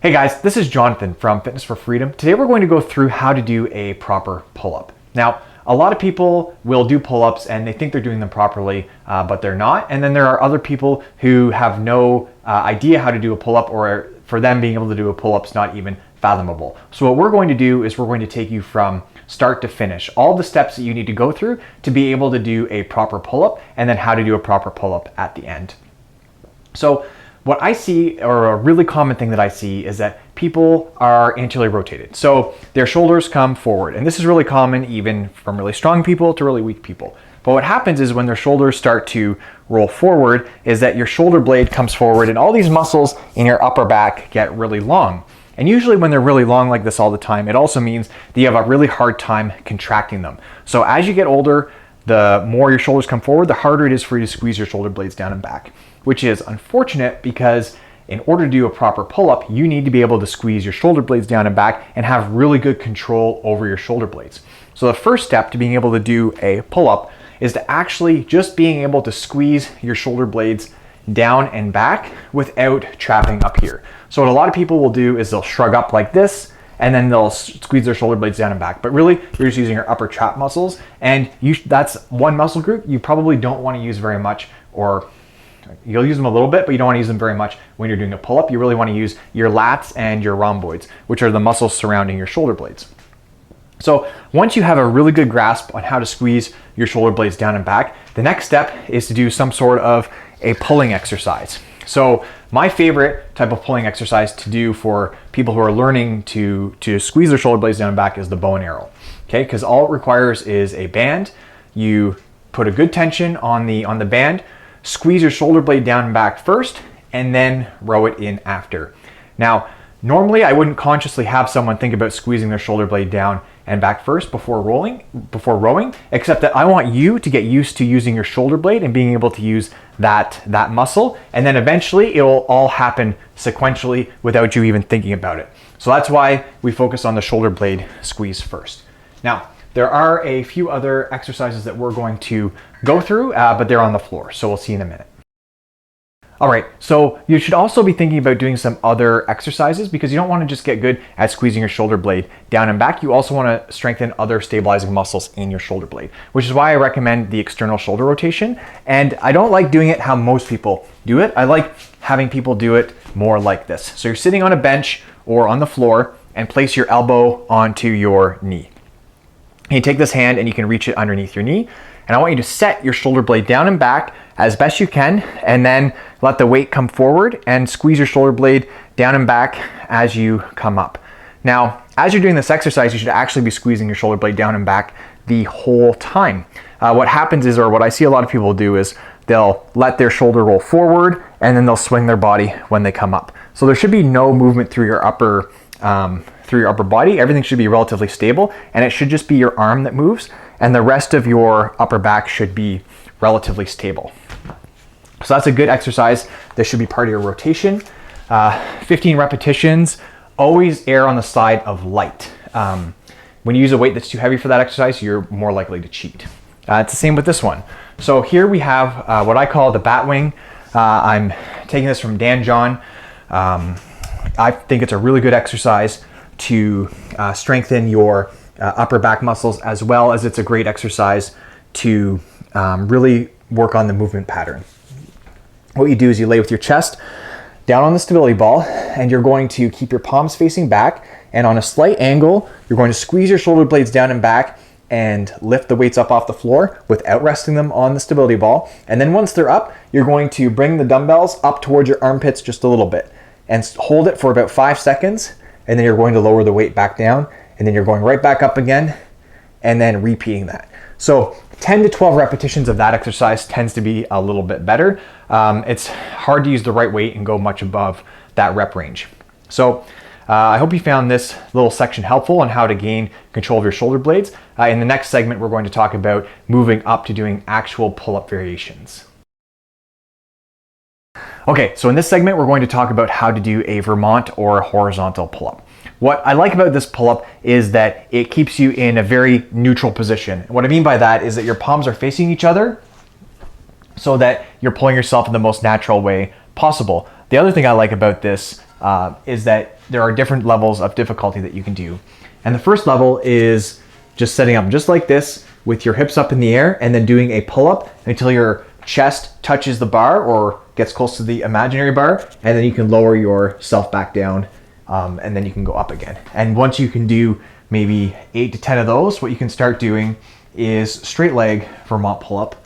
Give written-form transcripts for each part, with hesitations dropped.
Hey guys, this is Jonathan from Fitness for Freedom. Today we're going to go through how to do a proper pull-up. Now, a lot of people will do pull-ups and they think they're doing them properly, but they're not. And then there are other people who have no idea how to do a pull-up, or for them being able to do a pull-up is not even fathomable. So what we're going to do is we're going to take you from start to finish, all the steps that you need to go through to be able to do a proper pull-up, and then how to do a proper pull-up at the end. So what I see, or a really common thing that I see, is that people are anteriorly rotated. So their shoulders come forward. And this is really common even from really strong people to really weak people. But what happens is when their shoulders start to roll forward is that your shoulder blade comes forward and all these muscles in your upper back get really long. And usually when they're really long like this all the time, it also means that you have a really hard time contracting them. So as you get older, the more your shoulders come forward, the harder it is for you to squeeze your shoulder blades down and back, which is unfortunate because in order to do a proper pull-up, you need to be able to squeeze your shoulder blades down and back and have really good control over your shoulder blades. So the first step to being able to do a pull-up is to actually just being able to squeeze your shoulder blades down and back without trapping up here. So what a lot of people will do is they'll shrug up like this, and then they'll squeeze their shoulder blades down and back. But really, you're just using your upper trap muscles, and that's one muscle group you probably don't want to use very much, or you'll use them a little bit, but you don't want to use them very much when you're doing a pull-up. You really want to use your lats and your rhomboids, which are the muscles surrounding your shoulder blades. So once you have a really good grasp on how to squeeze your shoulder blades down and back, the next step is to do some sort of a pulling exercise. So my favorite type of pulling exercise to do for people who are learning to squeeze their shoulder blades down and back is the bow and arrow. Okay, because all it requires is a band. You put a good tension on the band, squeeze your shoulder blade down and back first, and then row it in after. Now, normally I wouldn't consciously have someone think about squeezing their shoulder blade down and back first before rowing, except that I want you to get used to using your shoulder blade and being able to use that muscle, and then eventually it'll all happen sequentially without you even thinking about it. So that's why we focus on the shoulder blade squeeze first. Now, there are a few other exercises that we're going to go through, but they're on the floor, so we'll see in a minute. All right, so you should also be thinking about doing some other exercises, because you don't want to just get good at squeezing your shoulder blade down and back. You also want to strengthen other stabilizing muscles in your shoulder blade, which is why I recommend the external shoulder rotation. And I don't like doing it how most people do it. I like having people do it more like this. So you're sitting on a bench or on the floor and place your elbow onto your knee. And you take this hand and you can reach it underneath your knee. And I want you to set your shoulder blade down and back as best you can, and then let the weight come forward and squeeze your shoulder blade down and back as you come up. Now, as you're doing this exercise, you should actually be squeezing your shoulder blade down and back the whole time. What happens is, or what I see a lot of people do, is they'll let their shoulder roll forward and then they'll swing their body when they come up. So there should be no movement through your upper body. Everything should be relatively stable, and it should just be your arm that moves, and the rest of your upper back should be relatively stable. So that's a good exercise. This should be part of your rotation. 15 repetitions. Always err on the side of light. When you use a weight that's too heavy for that exercise, you're more likely to cheat. It's the same with this one. So here we have what I call the bat wing. I'm taking this from Dan John. I think it's a really good exercise to strengthen your upper back muscles, as well as it's a great exercise to really work on the movement pattern. What you do is you lay with your chest down on the stability ball, and you're going to keep your palms facing back, and on a slight angle, you're going to squeeze your shoulder blades down and back and lift the weights up off the floor without resting them on the stability ball. And then once they're up, you're going to bring the dumbbells up towards your armpits just a little bit and hold it for about 5 seconds, and then you're going to lower the weight back down, and then you're going right back up again, and then repeating that. So 10 to 12 repetitions of that exercise tends to be a little bit better. It's hard to use the right weight and go much above that rep range. So I hope you found this little section helpful on how to gain control of your shoulder blades. In the next segment, we're going to talk about moving up to doing actual pull-up variations. Okay, so in this segment, we're going to talk about how to do a Vermont or a horizontal pull-up. What I like about this pull-up is that it keeps you in a very neutral position. What I mean by that is that your palms are facing each other so that you're pulling yourself in the most natural way possible. The other thing I like about this is that there are different levels of difficulty that you can do. And the first level is just setting up just like this with your hips up in the air and then doing a pull-up until your chest touches the bar or gets close to the imaginary bar, and then you can lower yourself back down, and then you can go up again. And once you can do maybe 8 to 10 of those, what you can start doing is straight leg Vermont pull-up,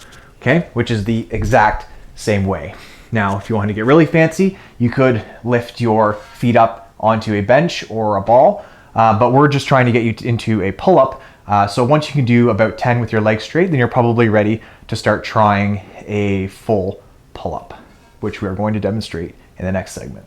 okay, which is the exact same way. Now, if you want to get really fancy, you could lift your feet up onto a bench or a ball, but we're just trying to get you into a pull-up. So once you can do about 10 with your legs straight, then you're probably ready to start trying a full pull-up, which we are going to demonstrate in the next segment.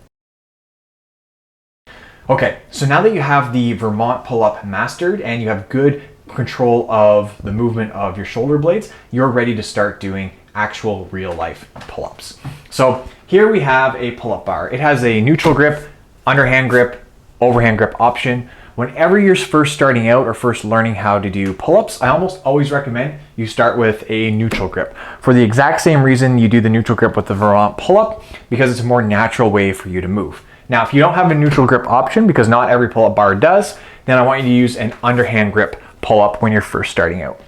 Okay, so now that you have the Vermont pull-up mastered and you have good control of the movement of your shoulder blades, you're ready to start doing actual real life pull-ups. So here we have a pull-up bar. It has a neutral grip, underhand grip, overhand grip option. Whenever you're first starting out or first learning how to do pull-ups, I almost always recommend you start with a neutral grip. For the exact same reason you do the neutral grip with the Vermont pull-up, because it's a more natural way for you to move. Now, if you don't have a neutral grip option, because not every pull-up bar does, then I want you to use an underhand grip pull-up when you're first starting out.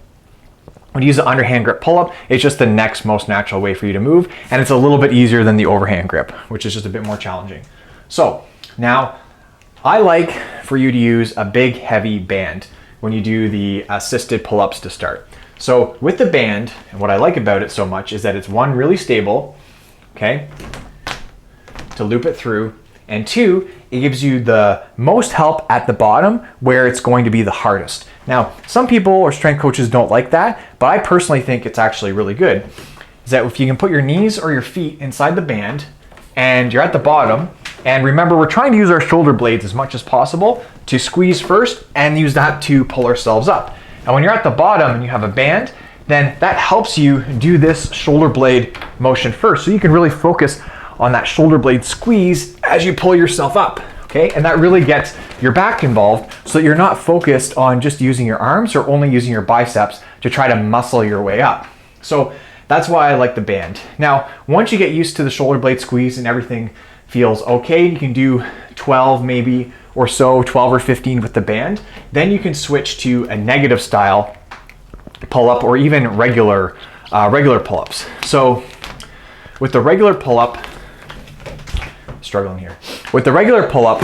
When you use the underhand grip pull-up, it's just the next most natural way for you to move, and it's a little bit easier than the overhand grip, which is just a bit more challenging. So now, I like for you to use a big heavy band when you do the assisted pull-ups to start. So with the band, and what I like about it so much is that it's one, really stable, okay, to loop it through, and two, it gives you the most help at the bottom where it's going to be the hardest. Now, some people or strength coaches don't like that, but I personally think it's actually really good. Is that if you can put your knees or your feet inside the band and you're at the bottom, and remember, we're trying to use our shoulder blades as much as possible to squeeze first and use that to pull ourselves up. And when you're at the bottom and you have a band, then that helps you do this shoulder blade motion first. So you can really focus on that shoulder blade squeeze as you pull yourself up, okay? And that really gets your back involved so that you're not focused on just using your arms or only using your biceps to try to muscle your way up. So that's why I like the band. Now, once you get used to the shoulder blade squeeze and everything feels okay, you can do 12 maybe or so, 12 or 15 with the band, then you can switch to a negative style pull-up or even regular pull-ups. So with the regular pull-up, struggling here. With the regular pull-up,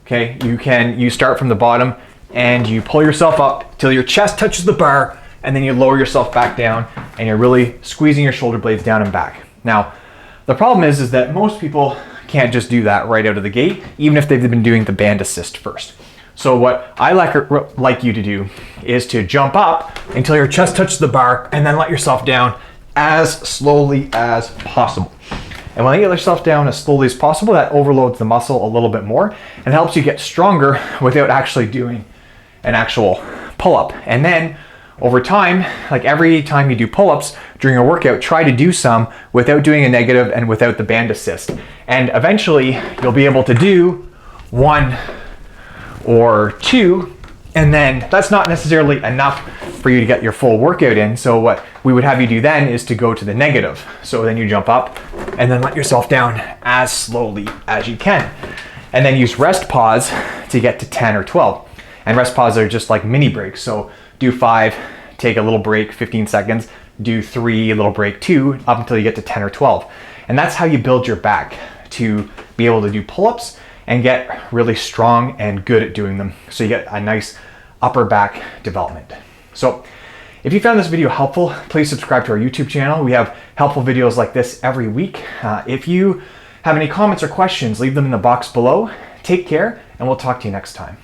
okay, you start from the bottom and you pull yourself up till your chest touches the bar, and then you lower yourself back down and you're really squeezing your shoulder blades down and back. Now, the problem is that most people can't just do that right out of the gate, even if they've been doing the band assist first. So what I like you to do is to jump up until your chest touches the bar and then let yourself down as slowly as possible. And when you get yourself down as slowly as possible, that overloads the muscle a little bit more and helps you get stronger without actually doing an actual pull-up. And then over time, like every time you do pull-ups during a workout, try to do some without doing a negative and without the band assist. And eventually you'll be able to do 1 or 2, and then that's not necessarily enough for you to get your full workout in. So what we would have you do then is to go to the negative. So then you jump up and then let yourself down as slowly as you can. And then use rest pause to get to 10 or 12. And rest pause are just like mini breaks. So do 5, take a little break, 15 seconds, do 3, a little break, 2, up until you get to 10 or 12. And that's how you build your back to be able to do pull-ups and get really strong and good at doing them. So you get a nice upper back development. So if you found this video helpful, please subscribe to our YouTube channel. We have helpful videos like this every week. If you have any comments or questions, leave them in the box below. Take care, and we'll talk to you next time.